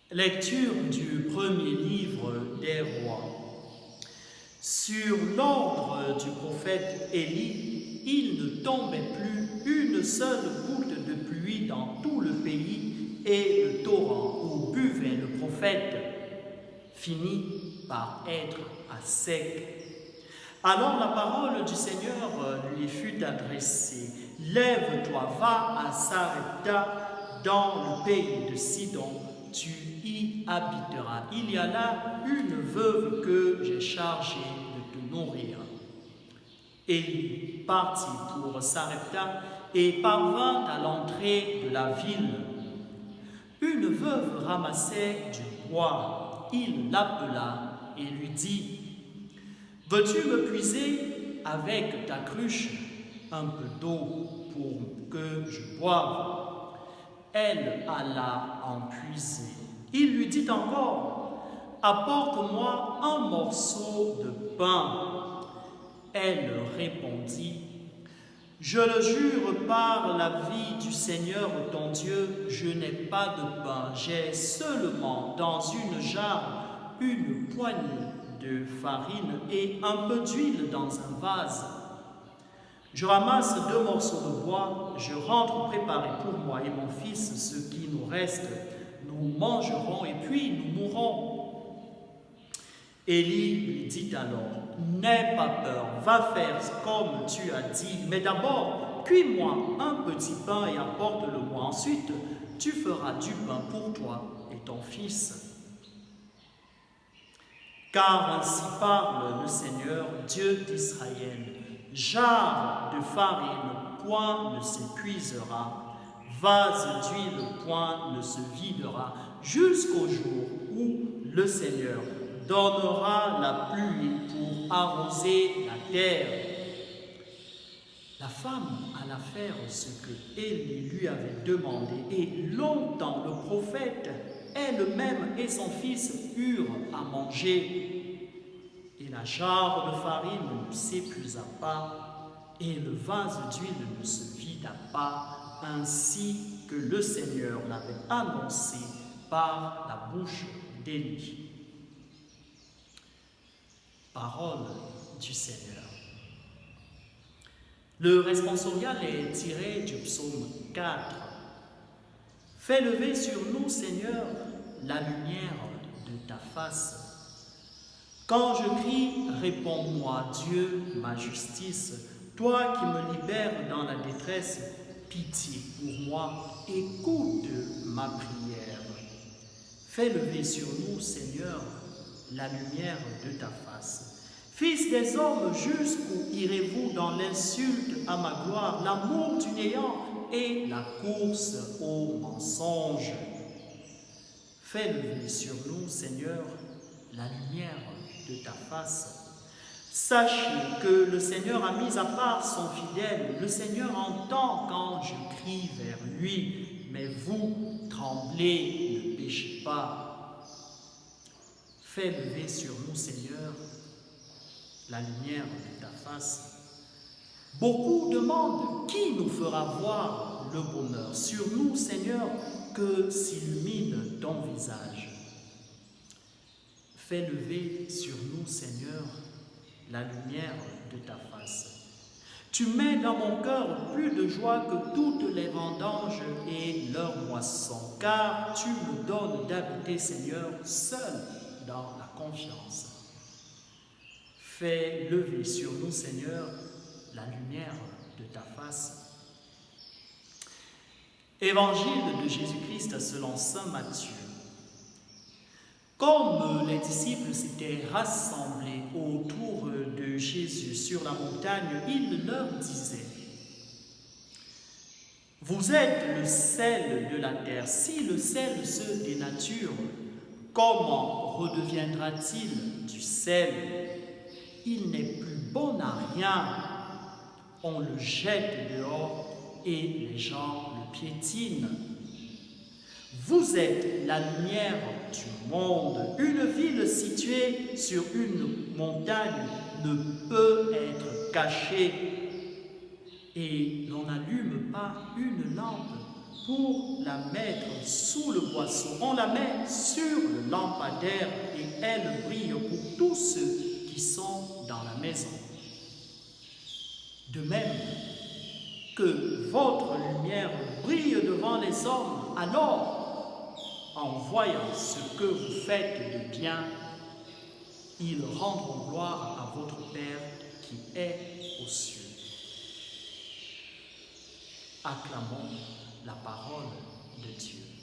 Lecture du premier livre des rois. Sur l'ordre du prophète Élie, il ne tombait plus une seule goutte de pluie dans tout le pays, et le torrent où buvait le prophète finit par être à sec. Alors la parole du Seigneur lui fut adressée. Lève-toi, va à Sarepta, dans le pays de Sidon, tu y habiteras. Il y a là une veuve que j'ai chargée de te nourrir. Élie partit pour Sarepta et parvint à l'entrée de la ville. Une veuve ramassait du bois. Il l'appela et lui dit: veux-tu me puiser avec ta cruche un peu d'eau pour que je boive? Elle alla en puiser. Il lui dit encore: apporte-moi un morceau de pain. Elle répondit: je le jure par la vie du Seigneur ton Dieu, je n'ai pas de pain, j'ai seulement dans une jarre une poignée de farine et un peu d'huile dans un vase. Je ramasse 2 morceaux de bois, je rentre préparer pour moi et mon fils ce qui nous reste. Nous mangerons et puis nous mourrons. Élie lui dit alors: n'aie pas peur, va faire comme tu as dit, mais d'abord, cuis-moi un petit pain et apporte-le-moi. Ensuite, tu feras du pain pour toi et ton fils. Car ainsi parle le Seigneur, Dieu d'Israël: jarre de farine, point ne s'épuisera, vase d'huile, point ne se videra, jusqu'au jour où le Seigneur donnera la pluie pour arroser la terre. La femme alla faire ce que Élie lui avait demandé, et longtemps le prophète, elle-même et son fils eurent à manger. Et la jarre de farine ne s'épuisa pas, et le vase d'huile ne se vida pas, ainsi que le Seigneur l'avait annoncé par la bouche d'Élie. Parole du Seigneur. Le responsorial est tiré du psaume 4. Fais lever sur nous, Seigneur, la lumière de ta face. Quand je crie, réponds-moi, Dieu, ma justice. Toi qui me libères dans la détresse, pitié pour moi, écoute ma prière. Fais lever sur nous, Seigneur, la lumière de ta face. Fils des hommes, jusqu'où irez-vous dans l'insulte à ma gloire, l'amour du néant et la course au mensonge? Fais lever sur nous, Seigneur, la lumière de ta face. Sachez que le Seigneur a mis à part son fidèle. Le Seigneur entend quand je crie vers lui. Mais vous, tremblez, ne péchez pas. Fais lever sur nous, Seigneur, la lumière de ta face. Beaucoup demandent: qui nous fera voir le bonheur? Sur nous, Seigneur, que s'illumine ton visage. Fais lever sur nous, Seigneur, la lumière de ta face. Tu mets dans mon cœur plus de joie que toutes les vendanges et leurs moissons, car tu me donnes d'habiter, Seigneur, seul dans la confiance. Fais lever sur nous, Seigneur, la lumière de ta face. Évangile de Jésus-Christ selon saint Matthieu. Comme les disciples s'étaient rassemblés autour de Jésus sur la montagne, il leur disait: vous êtes le sel de la terre. Si le sel se dénature, comment redeviendra-t-il du sel? Il n'est plus bon à rien. On le jette dehors et les gens le piétinent. Vous êtes la lumière du monde. Une ville située sur une montagne ne peut être cachée. Et l'on n'allume pas une lampe pour la mettre sous le boisseau. On la met sur le lampadaire et elle brille pour tous ceux qui sont dans la maison. De même que votre lumière brille devant les hommes, alors, en voyant ce que vous faites de bien, ils rendront gloire à votre Père qui est aux cieux. Acclamons la parole de Dieu.